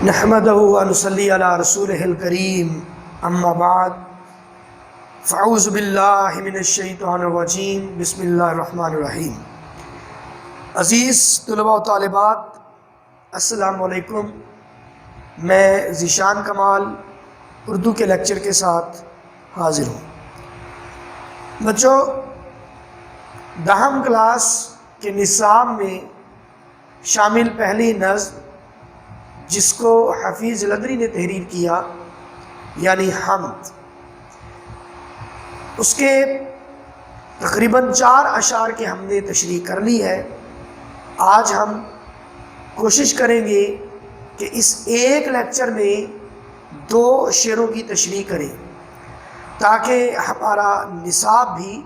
نحمدہ و نصلی علی رسولہ الکریم اما بعد فاعوذ باللہ من الشیطان الرجیم بسم اللہ الرحمن الرحیم۔ عزیز طلباء و طالبات، السلام علیکم۔ میں ذیشان کمال اردو کے لیکچر کے ساتھ حاضر ہوں۔ بچوں، 10 کلاس کے نصاب میں شامل پہلی نظم جس کو حفیظ لدری نے تحریر کیا یعنی حمد، اس کے تقریباً 4 اشعار کی ہم نے تشریح کر لی ہے۔ آج ہم کوشش کریں گے کہ اس ایک لیکچر میں 2 شعروں کی تشریح کریں تاکہ ہمارا نصاب بھی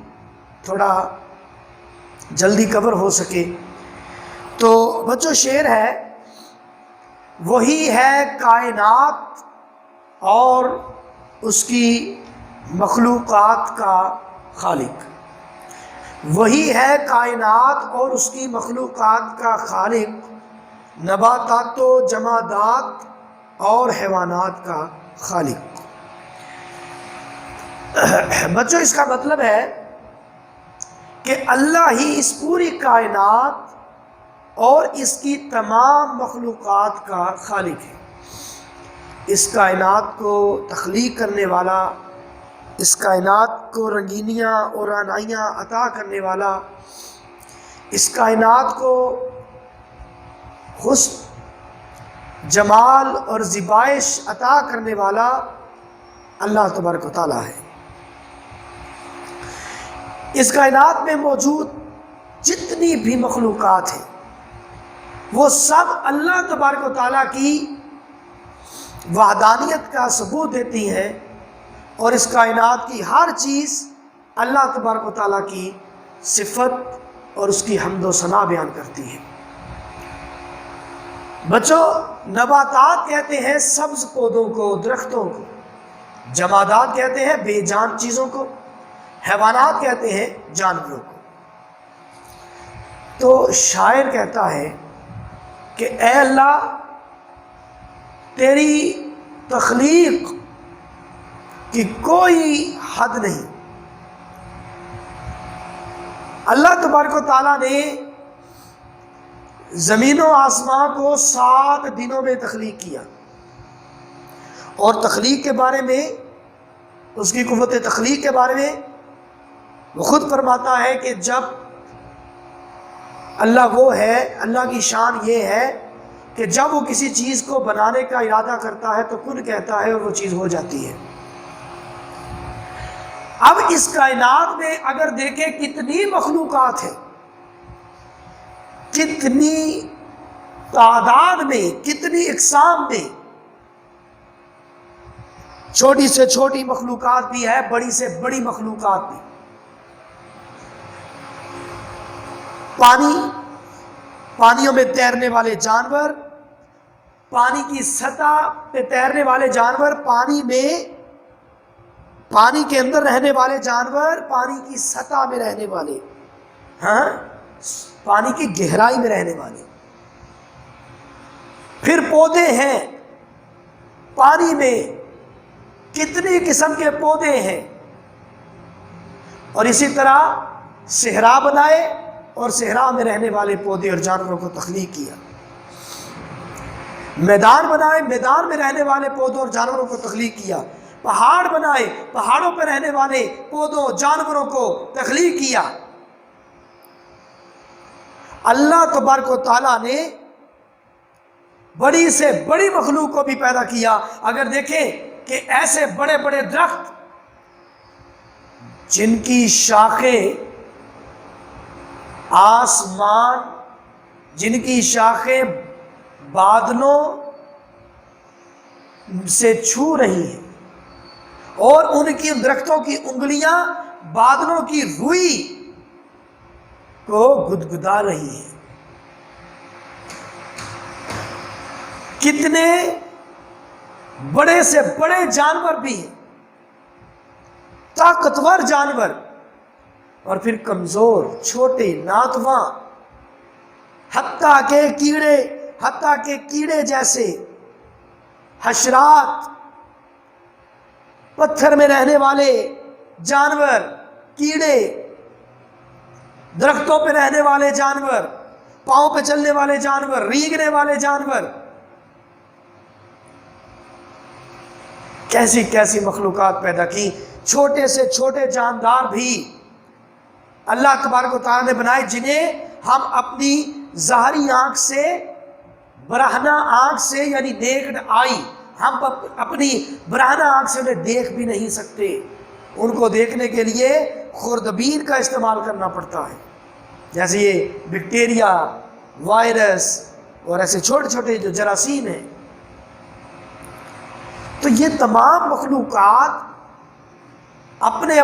تھوڑا جلدی کور ہو سکے۔ تو بچوں، شعر ہے: وہی ہے کائنات اور اس کی مخلوقات کا خالق، وہی ہے کائنات اور اس کی مخلوقات کا خالق، نباتات و جمادات اور حیوانات کا خالق۔ بچوں، اس کا مطلب ہے کہ اللہ ہی اس پوری کائنات اور اس کی تمام مخلوقات کا خالق ہے۔ اس کائنات کو تخلیق کرنے والا، اس کائنات کو رنگینیاں اور رعنائیاں عطا کرنے والا، اس کائنات کو حسن، جمال اور زیبائش عطا کرنے والا اللہ تبارک و تعالیٰ ہے۔ اس کائنات میں موجود جتنی بھی مخلوقات ہیں وہ سب اللہ تبارک و تعالیٰ کی وحدانیت کا ثبوت دیتی ہیں، اور اس کائنات کی ہر چیز اللہ تبارک و تعالیٰ کی صفت اور اس کی حمد و ثنا بیان کرتی ہے۔ بچوں، نباتات کہتے ہیں سبز پودوں کو، درختوں کو، جمادات کہتے ہیں بے جان چیزوں کو، حیوانات کہتے ہیں جانوروں کو۔ تو شاعر کہتا ہے کہ اے اللہ، تیری تخلیق کی کوئی حد نہیں۔ اللہ تبارک و تعالیٰ نے زمین و آسمان کو 7 دنوں میں تخلیق کیا، اور تخلیق کے بارے میں، اس کی قوت تخلیق کے بارے میں وہ خود فرماتا ہے کہ جب اللہ وہ ہے، اللہ کی شان یہ ہے کہ جب وہ کسی چیز کو بنانے کا ارادہ کرتا ہے تو کن کہتا ہے اور وہ چیز ہو جاتی ہے۔ اب اس کائنات میں اگر دیکھیں کتنی مخلوقات ہیں، کتنی تعداد میں، کتنی اقسام میں، چھوٹی سے چھوٹی مخلوقات بھی ہے، بڑی سے بڑی مخلوقات بھی۔ پانیوں میں تیرنے والے جانور، پانی کی سطح پہ تیرنے والے جانور، پانی کے اندر رہنے والے جانور، پانی کی سطح میں رہنے والے، پانی کی گہرائی میں رہنے والے، پھر پودے ہیں پانی میں، کتنی قسم کے پودے ہیں، اور اسی طرح صحرا بنائے اور صحرا میں رہنے والے پودے اور جانوروں کو تخلیق کیا۔ میدان بنائے، میدان میں رہنے والے پودوں اور جانوروں کو تخلیق کیا۔ پہاڑ بنائے، پہاڑوں پر رہنے والے پودوں جانوروں کو تخلیق کیا۔ اللہ تبارک و تعالیٰ نے بڑی سے بڑی مخلوق کو بھی پیدا کیا۔ اگر دیکھیں کہ ایسے بڑے بڑے درخت جن کی شاخیں آسمان، جن کی شاخیں بادلوں سے چھو رہی ہیں، اور ان کی درختوں کی انگلیاں بادلوں کی روئی کو گدگدا رہی ہیں۔ کتنے بڑے سے بڑے جانور بھی ہیں، طاقتور جانور، اور پھر کمزور، چھوٹے، ناتواں، حتیٰ کہ کیڑے جیسے حشرات، پتھر میں رہنے والے جانور، کیڑے، درختوں پہ رہنے والے جانور، پاؤں پہ چلنے والے جانور، رینگنے والے جانور، کیسی کیسی مخلوقات پیدا کی. چھوٹے سے چھوٹے جاندار بھی اللہ تبارک و تعالیٰ نے بنائے، جنہیں ہم اپنی ظاہری آنکھ سے، برہنہ آنکھ سے، یعنی نیکڈ آئی، ہم اپنی برہنہ آنکھ سے انہیں دیکھ بھی نہیں سکتے. ان کو دیکھنے کے لیے خوردبین کا استعمال کرنا پڑتا ہے، جیسے یہ بیکٹیریا، وائرس اور ایسے چھوٹے چھوٹے جو جراثیم ہیں. تو یہ تمام مخلوقات اپنی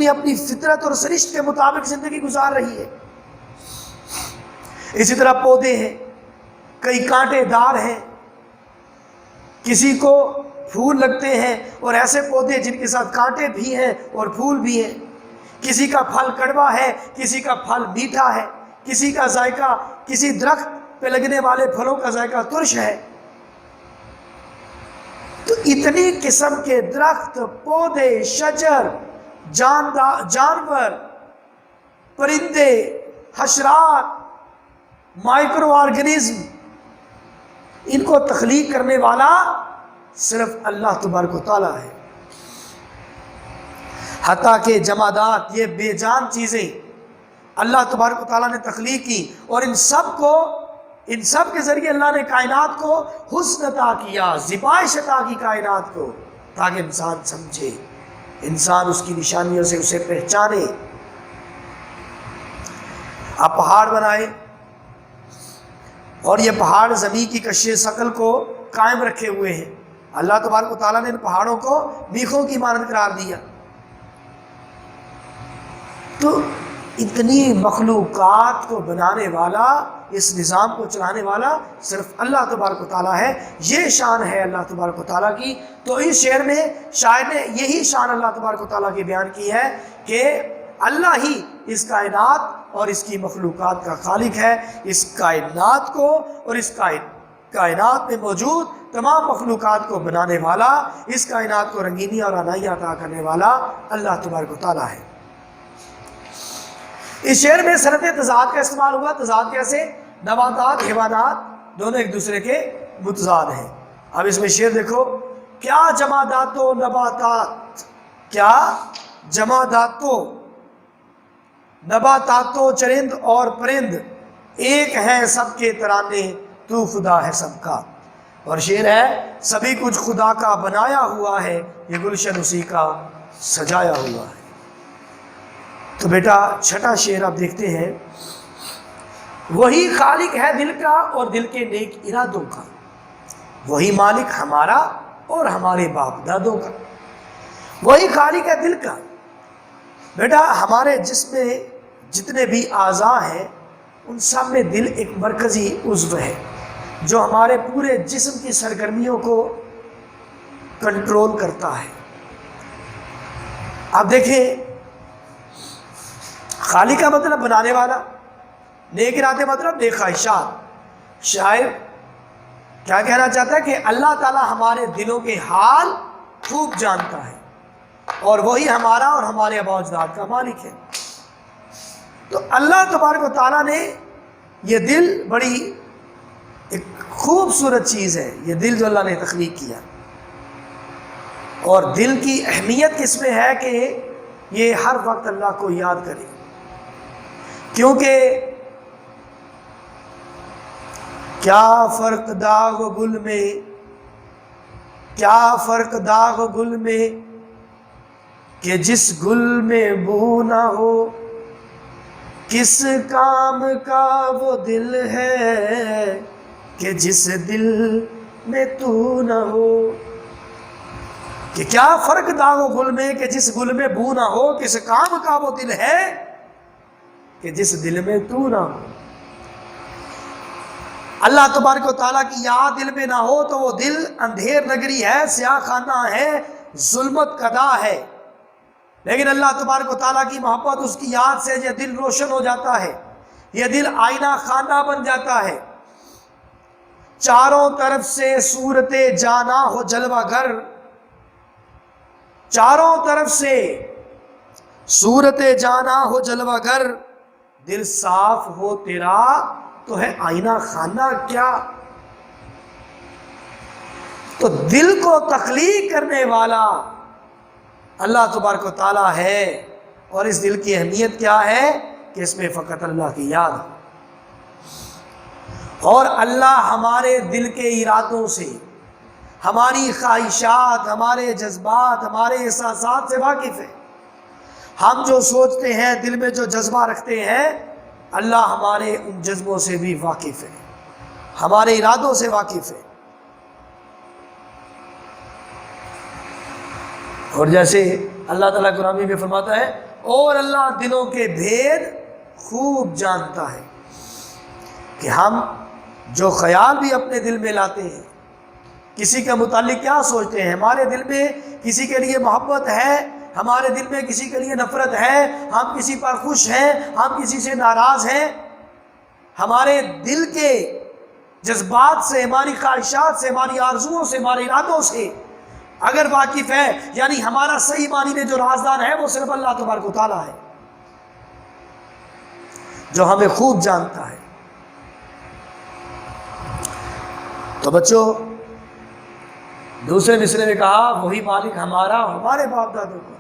اپنی فطرت اور سرشت کے مطابق زندگی گزار رہی ہے. اسی طرح پودے ہیں، کئی کانٹے دار ہیں، کسی کو پھول لگتے ہیں، اور ایسے پودے جن کے ساتھ کانٹے بھی ہیں اور پھول بھی ہیں. کسی کا پھل کڑوا ہے، کسی کا پھل میٹھا ہے، کسی کا ذائقہ، کسی درخت پہ لگنے والے پھلوں کا ذائقہ ترش ہے. تو اتنی قسم کے درخت، پودے، شجر، جانور، پرندے، حشرات، مائکرو آرگنزم، ان کو تخلیق کرنے والا صرف اللہ تبارک و تعالیٰ ہے. حتیٰ کہ جمادات، یہ بے جان چیزیں اللہ تبارک و تعالیٰ نے تخلیق کی، اور ان سب کے ذریعے اللہ نے کائنات کو حسن عطا کیا، زیبائش عطا کی کائنات کو، تاکہ انسان سمجھے، انسان اس کی نشانیوں سے اسے پہچانے. آپ پہاڑ بنائے، اور یہ پہاڑ زمین کی کشش ثقل کو قائم رکھے ہوئے ہیں. اللہ تبارک و تعالیٰ نے ان پہاڑوں کو میخوں کی مانند قرار دیا. تو اتنی مخلوقات کو بنانے والا، اس نظام کو چلانے والا صرف اللہ تبارک و تعالیٰ ہے. یہ شان ہے اللہ تبارک و تعالیٰ کی. تو اس شعر میں شاعر نے یہی شان اللہ تبارک و تعالیٰ کی بیان کی ہے کہ اللہ ہی اس کائنات اور اس کی مخلوقات کا خالق ہے. اس کائنات کو اور اس کائنات میں موجود تمام مخلوقات کو بنانے والا، اس کائنات کو رنگینی اور رعنائی عطا کرنے والا اللہ تبارک و تعالیٰ ہے. اس شعر میں صنعت تضاد کا استعمال ہوا. تضاد کیسے؟ نباتات، حیوانات دونوں ایک دوسرے کے متضاد ہیں. اب اس میں شعر دیکھو، کیا جماداتو نباتات، کیا جماداتو نباتاتو، چرند اور پرند ایک ہیں سب کے ترانے، تو خدا ہے سب کا. اور شعر ہے، سبھی کچھ خدا کا بنایا ہوا ہے، یہ گلشن اسی کا سجایا ہوا ہے. تو بیٹا چھٹا شعر آپ دیکھتے ہیں، وہی خالق ہے دل کا اور دل کے نیک ارادوں کا، وہی مالک ہمارا اور ہمارے باپ دادوں کا. وہی خالق ہے دل کا. بیٹا ہمارے جسم میں جتنے بھی اعضاء ہیں، ان سب میں دل ایک مرکزی عضو ہے جو ہمارے پورے جسم کی سرگرمیوں کو کنٹرول کرتا ہے. آپ دیکھیں، خالق کا مطلب بنانے والا، نیک ارادے مطلب نیک خواہشات. شاعر کیا کہنا چاہتا ہے کہ اللہ تعالیٰ ہمارے دلوں کے حال خوب جانتا ہے، اور وہی ہمارا اور ہمارے آباء و اجداد کا مالک ہے. تو اللہ تبارک و تعالیٰ نے یہ دل، بڑی ایک خوبصورت چیز ہے یہ دل جو اللہ نے تخلیق کیا. اور دل کی اہمیت کس میں ہے کہ یہ ہر وقت اللہ کو یاد کرے، کیونکہ کیا فرق داغ و گل میں، کیا فرق داغ و گل میں کہ جس گل میں بو نہ ہو، کس کام کا وہ دل ہے کہ جس دل میں تو نہ ہو. کہ کیا فرق داغ و گل میں کہ جس گل میں بو نہ ہو، کس کام کا وہ دل ہے کہ جس دل میں تو نہ ہو. اللہ تبارک و تعالیٰ کی یاد دل میں نہ ہو تو وہ دل اندھیر نگری ہے، سیاہ خانہ ہے، ظلمت قدا ہے. لیکن اللہ تبارک و تعالیٰ کی محبت، اس کی یاد سے یہ دل روشن ہو جاتا ہے، یہ دل آئینہ خانہ بن جاتا ہے. چاروں طرف سے صورت جانا ہو جلوہ گر، چاروں طرف سے صورت جانا ہو جلوہ گر، دل صاف ہو تیرا تو ہے آئینہ خانہ کیا۔ تو دل کو تخلیق کرنے والا اللہ تبارک و تعالیٰ ہے، اور اس دل کی اہمیت کیا ہے کہ اس میں فقط اللہ کی یاد ہو، اور اللہ ہمارے دل کے ارادوں سے، ہماری خواہشات، ہمارے جذبات، ہمارے احساسات سے واقف ہے۔ ہم جو سوچتے ہیں، دل میں جو جذبہ رکھتے ہیں، اللہ ہمارے ان جذبوں سے بھی واقف ہے، ہمارے ارادوں سے واقف ہے۔ اور جیسے اللہ تعالیٰ قرآن میں فرماتا ہے، اور اللہ دلوں کے بھید خوب جانتا ہے، کہ ہم جو خیال بھی اپنے دل میں لاتے ہیں، کسی کے متعلق کیا سوچتے ہیں، ہمارے دل میں کسی کے لیے محبت ہے، ہمارے دل میں کسی کے لیے نفرت ہے، ہم کسی پر خوش ہیں، ہم کسی سے ناراض ہیں، ہمارے دل کے جذبات سے، ہماری خواہشات سے، ہماری آرزوؤں سے، ہمارے ارادوں سے اگر واقف ہے، یعنی ہمارا صحیح معنی میں جو رازدان ہے وہ صرف اللہ تبارک و تعالیٰ ہے، جو ہمیں خوب جانتا ہے۔ تو بچوں، دوسرے مصرے میں کہا وہی مالک ہمارا، ہمارے باپ دادوں کا،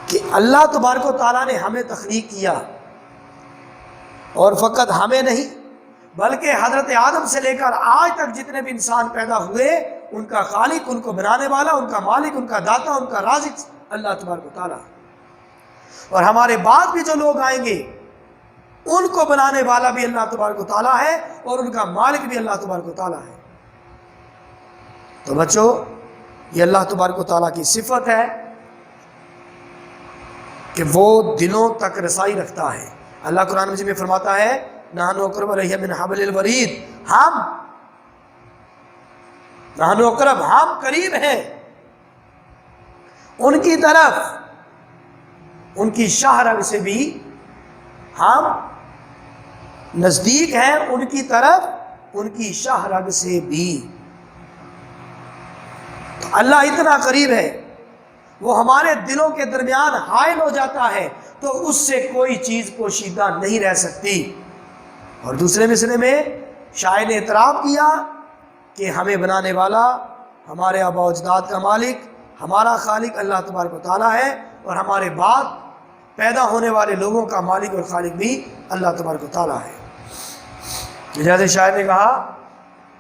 کہ اللہ تبارک و تعالیٰ نے ہمیں تخلیق کیا، اور فقط ہمیں نہیں بلکہ حضرت آدم سے لے کر آج تک جتنے بھی انسان پیدا ہوئے، ان کا خالق، ان کو بنانے والا، ان کا مالک، ان کا داتا، ان کا رازق اللہ تبارک و تعالیٰ، اور ہمارے بعد بھی جو لوگ آئیں گے ان کو بنانے والا بھی اللہ تبارک و تعالیٰ ہے، اور ان کا مالک بھی اللہ تبارک و تعالیٰ ہے۔ تو بچوں، یہ اللہ تبارک و تعالیٰ کی صفت ہے کہ وہ دلوں تک رسائی رکھتا ہے۔ اللہ قرآن مجید میں فرماتا ہے، نحن اقرب الیہ من حبل الورید، نحن اقرب، ہم قریب ہیں ان کی طرف، ان کی شاہ رگ سے بھی ہم نزدیک ہیں، ان کی طرف، ان کی شاہ رگ سے بھی۔ تو اللہ اتنا قریب ہے، وہ ہمارے دلوں کے درمیان حائل ہو جاتا ہے، تو اس سے کوئی چیز پوشیدہ نہیں رہ سکتی۔ اور دوسرے مصرے میں شاعر نے اعتراف کیا کہ ہمیں بنانے والا، ہمارے آباء و اجداد کا مالک، ہمارا خالق اللہ تبارک و تعالیٰ ہے، اور ہمارے بعد پیدا ہونے والے لوگوں کا مالک اور خالق بھی اللہ تبارک و تعالیٰ ہے۔ جیسے شاعر نے کہا،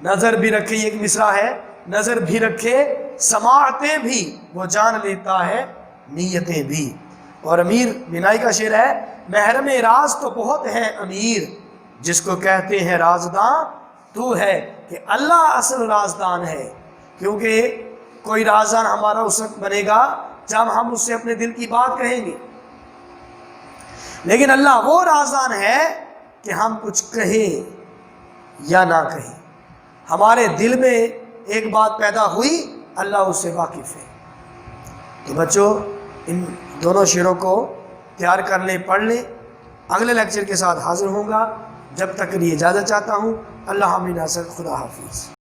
نظر بھی رکھے، یہ ایک مصرع ہے، نظر بھی رکھے سماعتیں بھی، وہ جان لیتا ہے نیتیں بھی۔ اور امیر بینائی کا شعر ہے، محرم راز تو بہت ہے امیر، جس کو کہتے ہیں رازداں تو ہے، کہ اللہ اصل رازدان ہے، کیونکہ کوئی رازدان ہمارا اس وقت بنے گا جب ہم اس سے اپنے دل کی بات کہیں گے، لیکن اللہ وہ رازدان ہے کہ ہم کچھ کہیں یا نہ کہیں، ہمارے دل میں ایک بات پیدا ہوئی، اللہ اس سے واقف ہے۔ تو بچوں، ان دونوں شعروں کو تیار کر لیں، پڑھ لیں۔ اگلے لیکچر کے ساتھ حاضر ہوں گا، جب تک کے لیے اجازت چاہتا ہوں۔ اللہ حافظ، خدا حافظ۔